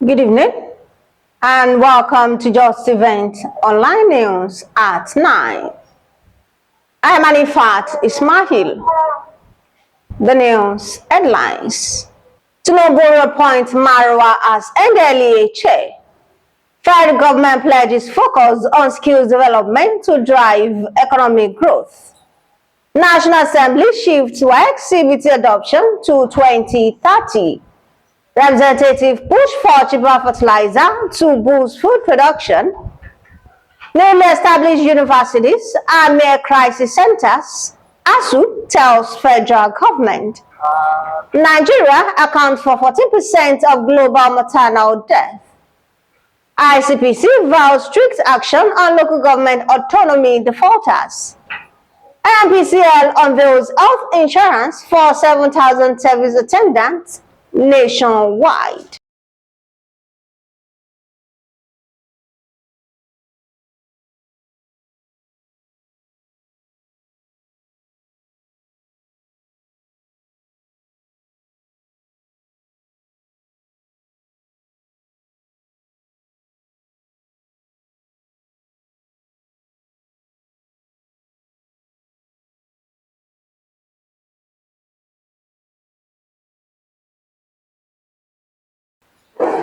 Good evening and welcome to Justeventoneline News at 9. I am Anifat Ismail. The news headlines. Tinubu appoints Marwa as NDLEA chair. Federal government pledges focus on skills development to drive economic growth. National Assembly shifts WAEC CBT adoption to 2030. Representative push for cheaper fertiliser to boost food production. Newly established universities are mere crisis centers, ASUU tells federal government. Nigeria accounts for 14% of global maternal death. ICPC vows strict action on local government autonomy defaulters. NNPCL unveils health insurance for 7,000 service attendants nationwide.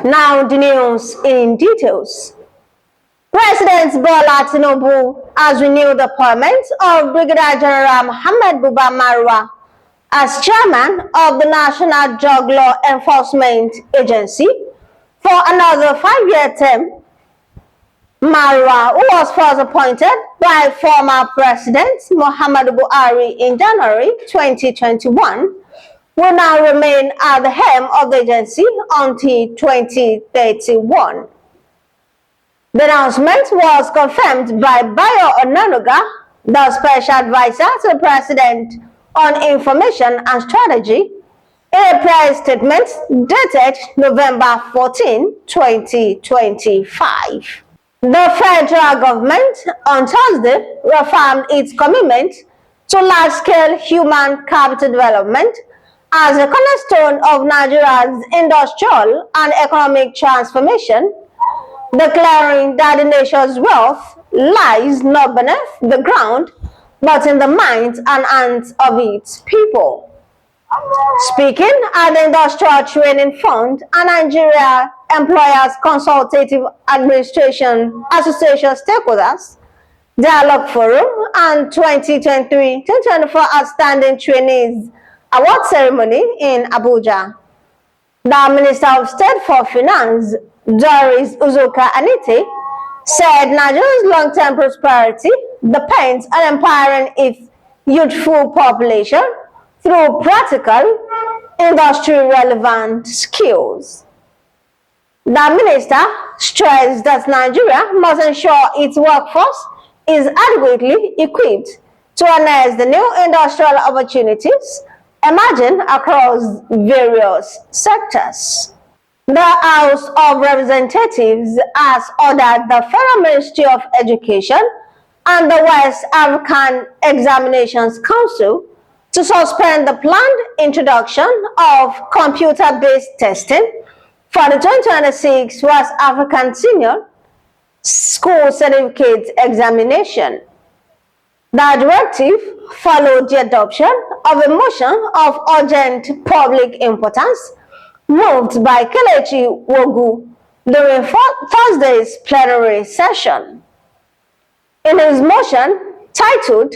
Now the news in details. President Bola Tinubu has renewed the appointment of Brigadier General Muhammad Buba Marwa as chairman of the National Drug Law Enforcement Agency for another 5-year term. Marwa, who was first appointed by former President Muhammadu Buhari in January 2021, will now remain at the helm of the agency until 2031. The announcement was confirmed by Bayo Onanuga, the Special Advisor to the President on Information and Strategy, in a press statement dated November 14, 2025. The federal government on Thursday reaffirmed its commitment to large-scale human capital development as a cornerstone of Nigeria's industrial and economic transformation, declaring that the nation's wealth lies not beneath the ground, but in the minds and hands of its people. Speaking at the Industrial Training Fund and Nigeria Employers Consultative Administration Association Stakeholders Dialogue Forum and 2023-2024 Outstanding Trainees Award Ceremony in Abuja, the Minister of State for Finance, Doris Uzoka Anite, said Nigeria's long-term prosperity depends on empowering its youthful population through practical, industry-relevant skills. The minister stressed that Nigeria must ensure its workforce is adequately equipped to harness the new industrial opportunities emerging across various sectors. The House of Representatives has ordered the Federal Ministry of Education and the West African Examinations Council to suspend the planned introduction of computer-based testing for the 2026 West African Senior School Certificate Examination. The directive followed the adoption of a motion of urgent public importance moved by Kelechi Wogu during Thursday's plenary session. In his motion, titled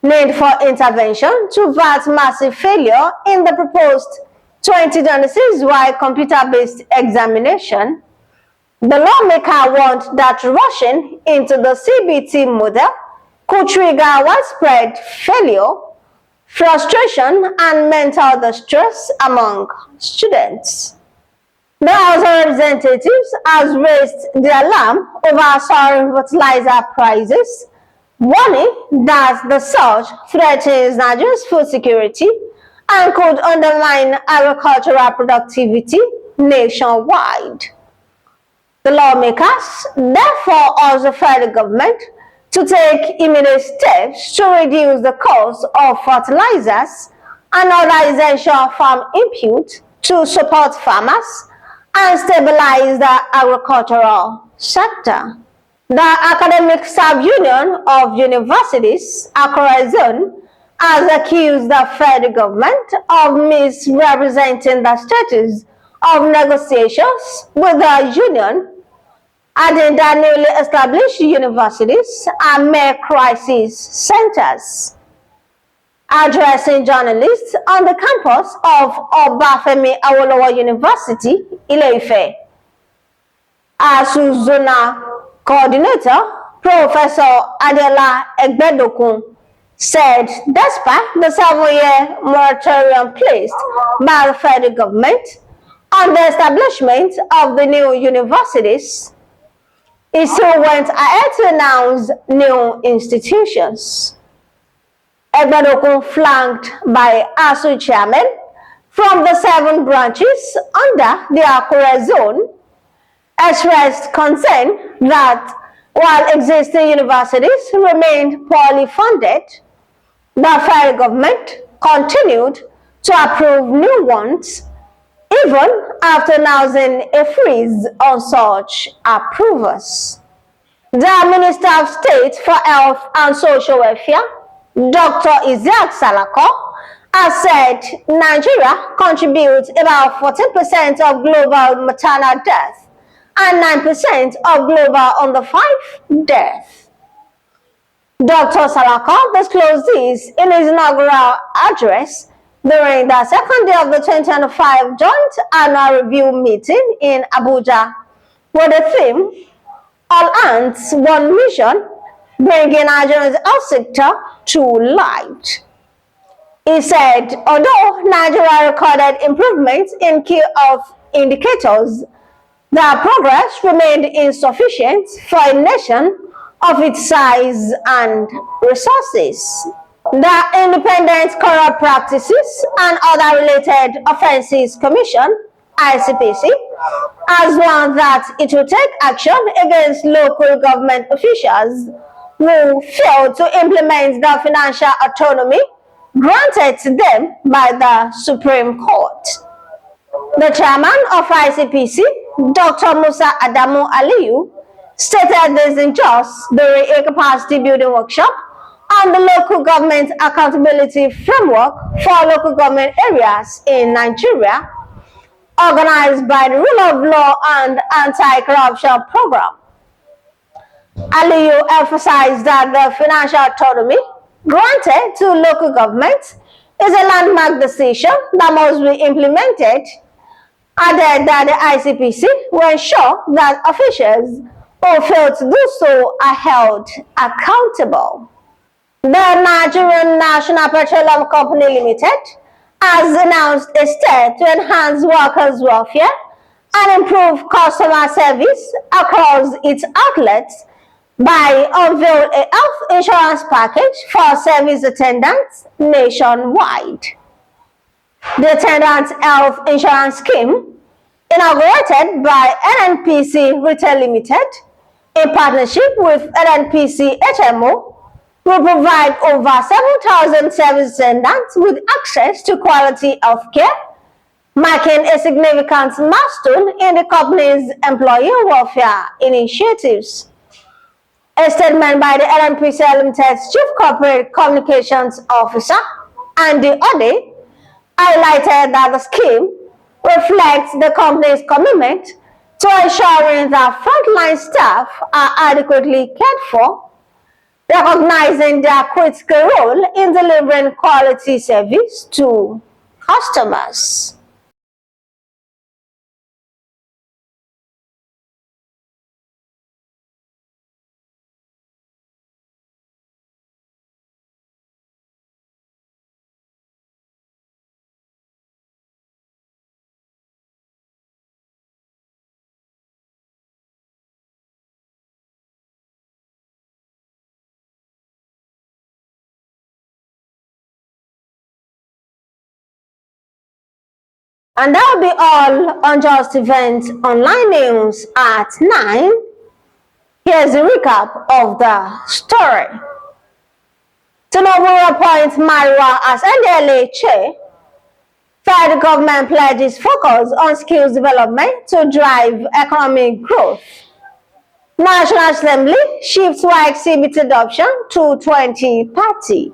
Need for Intervention to Avert Massive Failure in the Proposed 2026 WAEC Computer-Based Examination, the lawmaker warned that rushing into the CBT model could trigger widespread failure, frustration, and mental distress among students. The House of Representatives has raised the alarm over soaring fertiliser prices, warning that the surge threatens Nigeria's food security and could undermine agricultural productivity nationwide. The lawmakers therefore urge the federal government to take immediate steps to reduce the cost of fertilizers and other essential farm input to support farmers and stabilize the agricultural sector. The Academic Sub-Union of Universities, Accra Zone, has accused the federal government of misrepresenting the status of negotiations with the union, adding that newly established universities are mere crisis centers. Addressing journalists on the campus of Obafemi Awolowo University, Ile-Ife, ASUU Zona Coordinator, Professor Adela Egbedokun, said despite the 7-year moratorium placed by the federal government on the establishment of the new universities, it still went ahead to announce new institutions. Egbedokun, flanked by ASUU chairmen from the 7 branches under the Akure zone, expressed concern that while existing universities remained poorly funded, the federal government continued to approve new ones even after announcing a freeze on such approvals. The Minister of State for Health and Social Welfare, Dr. Isiaq Salako, has said Nigeria contributes about 14% of global maternal death and 9% of global under-5 death. Dr. Salako disclosed this in his inaugural address during the second day of the 2025 Joint Annual Review meeting in Abuja, with the theme, All Hands, One Mission, bringing Nigeria's health sector to light. He said, although Nigeria recorded improvements in key health indicators, the progress remained insufficient for a nation of its size and resources. The Independent Corrupt Practices and Other Related Offences Commission, ICPC, has warned that it will take action against local government officials who fail to implement the financial autonomy granted to them by the Supreme Court. The chairman of ICPC, Dr. Musa Adamu Aliyu, stated this in Jos during a capacity building workshop on the local government accountability framework for local government areas in Nigeria, organized by the Rule of Law and Anti-Corruption Program. Aliyu emphasized that the financial autonomy granted to local governments is a landmark decision that must be implemented, added that the ICPC will ensure that officials who fail to do so are held accountable. The Nigerian National Petroleum Company Limited has announced a step to enhance workers' welfare and improve customer service across its outlets by unveiling a health insurance package for service attendants nationwide. The Attendants Health Insurance Scheme, inaugurated by NNPCL Retail Limited in partnership with NNPC HMO, will provide over 7,000 service attendants with access to quality health care, marking a significant milestone in the company's employee welfare initiatives. A statement by the NNPCL Limited's Chief Corporate Communications Officer, Andy Ode, highlighted that the scheme reflects the company's commitment to ensuring that frontline staff are adequately cared for, recognizing their critical role in delivering quality service to customers. And that will be all on Just Event Online News at 9. Here's a recap of the story. Tinubu appoints Marwa as NDLEA chair. Federal government pledges focus on skills development to drive economic growth. National Assembly shifts WAEC CBT adoption to 2030.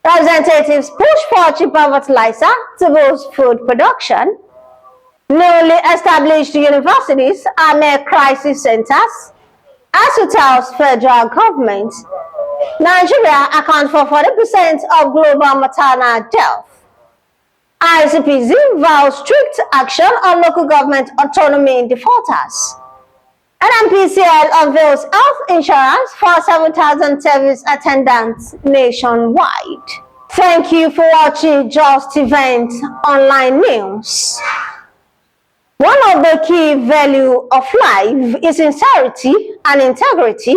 Representatives push for cheaper fertiliser to boost food production. Newly established universities are made crisis centers. ASUU tells federal government. Nigeria accounts for 40% of global maternal death. ICPC vows strict action on local government autonomy defaulters. NNPCL unveils health insurance for 7,000 service attendants nationwide. Thank you for watching Justeventoneline News. One of the key values of life is sincerity and integrity.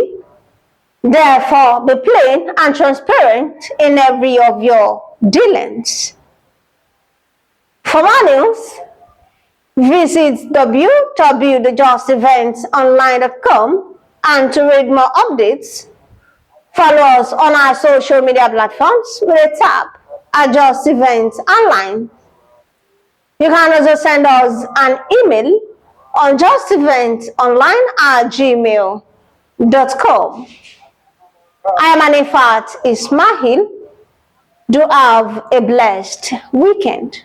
Therefore, be plain and transparent in every of your dealings. For more news, visit www.justeventoneline.com, and to read more updates, follow us on our social media platforms with a tab at Justeventoneline. You can also send us an email on justeventoneline@gmail.com. I am Anifat Ismail. Do have a blessed weekend.